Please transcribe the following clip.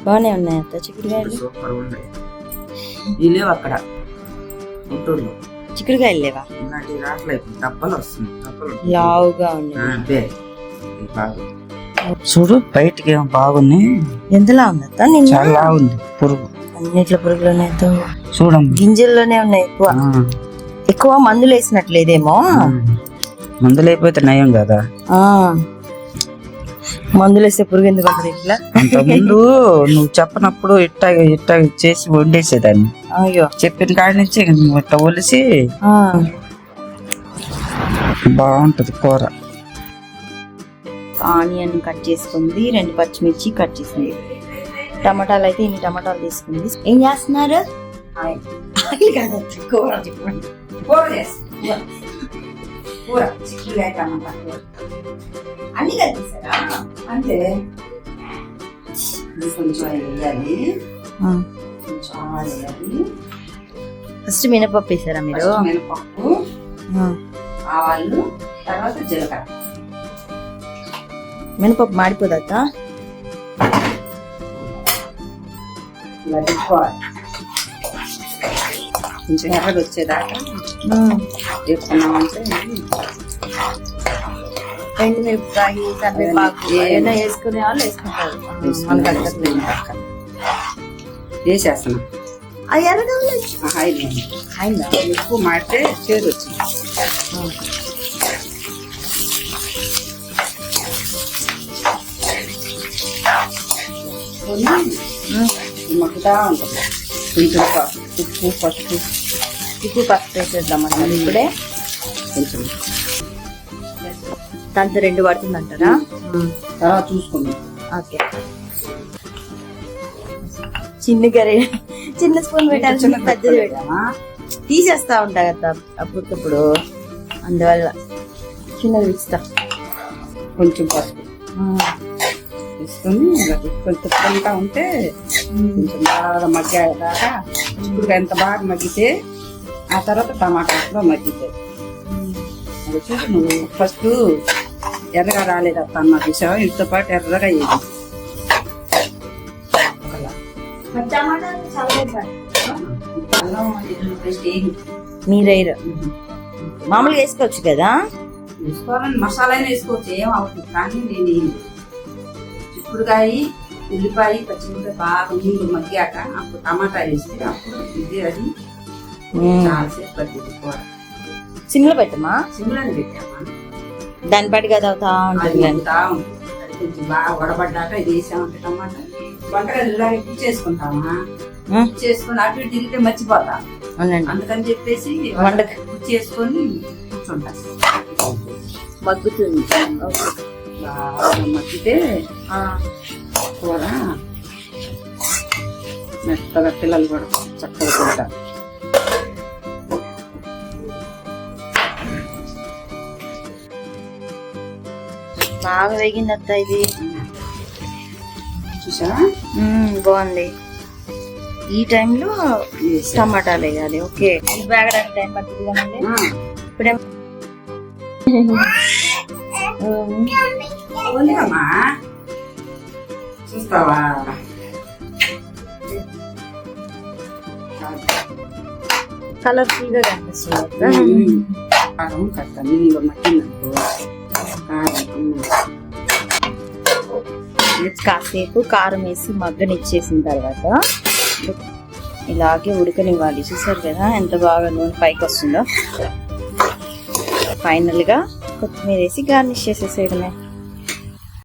బాగానే ఉన్నాయి అత్త చిక్కుడుకాయలు. సూపర్ ఉన్నాయి. ఇవి లేవు అక్కడ గుంటూరులో చిక్కుడుకాయలు లేవా? ఇలాంటి రాట్లేదు, డబ్బలు వస్తుంది. డబ్బలు లావుగా ఉన్నాయి. చూడు బయటికి ఏమో బాగుంది. ఎంతలా ఉంది అత్త? చాలా ఉంది పురుగు. అన్నిట్లో పురుగులోనే చూడమ్మ, గింజల్లోనే ఉన్నాయి ఎక్కువ. ఎక్కువ మందులు వేసినట్లేదేమో. మందులు అయిపోతే నయం కదా. మందులు వేస్తే పురుగు ఎందుకు ఉంటుంది ఇట్లా? అంత ముందు నువ్వు చెప్పనప్పుడు ఇట్టా ఇట్టా చేసి వండేసేదాన్ని. అయ్యో, చెప్పిన కాడి నుంచి ఇట్లా ఒలిసి బాగుంటది కూర. ఆనియన్ కట్ చేసుకుంది, 2 పచ్చిమిర్చి కట్ చేసింది. టమాటాలు అయితే ఇన్ని టమాటాలు తీసుకుంది. ఏం చేస్తున్నారు? కూర చెప్పండి. కూర చిక్కుడుకాయ టమాటా కూర అన్ని కలిపేసారా? అంతే. కొంచెం వేయాలి, కొంచెం ఆవాలు వేయాలి. ఫస్ట్ మినపప్పు వేసారా మీరు? మినపప్పు, ఆవాలు, తర్వాత జీలకర్ర. మినపప్పు మాడిపోదత్త? ఇలా తిప్పుకోవాలి. కొంచెం ఎర్రగా వచ్చేదాకా వేసుకున్నామంటే ఎండుమిరపకాయ, కరివేపాకు ఏదైనా వేసుకునే వాళ్ళు వేసుకుంటారు. వేసేస్తున్నాం. ఎక్కువ మాడితే చేదు వచ్చింది. మగ్గుతా ఉంటుంది. కొంచెం ఉప్పు, పసుపు వేసేద్దామన్నా ఇప్పుడే. కొంచెం దాంతో 2 పడుతుందంటారా? తర్వాత చూసుకుందాం. ఓకే. చిన్న కర్రీ, చిన్న స్పూన్ పెట్టాలి, చిన్న పెద్దది పెట్టామా? తీసేస్తా ఉంటా కదా అప్పుడప్పుడు, అందువల్ల చిన్నది ఇస్తా. కొంచెం పసుపు తీసుకొని కొంచెం తిప్పుకుంటా ఉంటే కొంచెం బాగా మగ్గాక, ఇప్పుడు ఎంత బాగా మగ్గితే ఆ తర్వాత టమాటాలో మగ్గితే అది చూసి నువ్వు ఫస్ట్ ఎర్రగా రాలేదు అన్న చూసావా? ఇంతో పాటు ఎర్రగా అయ్యేది. మీరైరు మామూలుగా వేసుకోవచ్చు కదా? వేసుకోవాలని మసాలా అయినా వేసుకోవచ్చు, ఏం అవుతుంది. కానీ నేను చిక్కుడుకాయ, ఉల్లిపాయ, పచ్చిమిరపకాయ బాగా నీళ్ళు మగ్గాక అప్పుడు టమాటా వేస్తే అప్పుడు ఇది అది చాలాసేపు పట్టింది కూర. సిమ్లో పెట్టమా? సిమ్లోనే పెట్టామా? దాని పాటి కదా అవుతా ఉంటుంది. కొంచెం బాగా వడబడ్డాక ఇది వేసామంటే టమాటా వంటగదిలాగా చేసుకుంటామా? చేసుకుని అటు ఇటు తిరిగితే మర్చిపోతా. అందుకని చెప్పేసి వంట చేసుకొని కూర్చుంటా. మగ్గుతుంది. బాగా మగ్గితే కూర మెత్తగా పిల్లలు కూడా చక్కగా తింటారు. బాగా వేగింది అత్త ఇది. చూసా? బాగుంది. ఈ టైంలో టమాటాలు వేయాలి. ఓకే, వేగడానికి టైం పడుతుంది కదండి. ఇప్పుడే చూస్తావా? కలర్ఫుల్ గా కనిపిస్తుంది. కారం కట్ట నీళ్ళు మట్టిందనుకో కాసేపు కారం వేసి మగ్గనిచ్చేసిన తర్వాత ఇలాగే ఉడకనివ్వాలి. చూసారు కదా ఎంత బాగా నూనె పైకి వస్తుందో. ఫైనల్ గా కొత్తిమీర వేసి గార్నిష్ చేసేసేయడమే.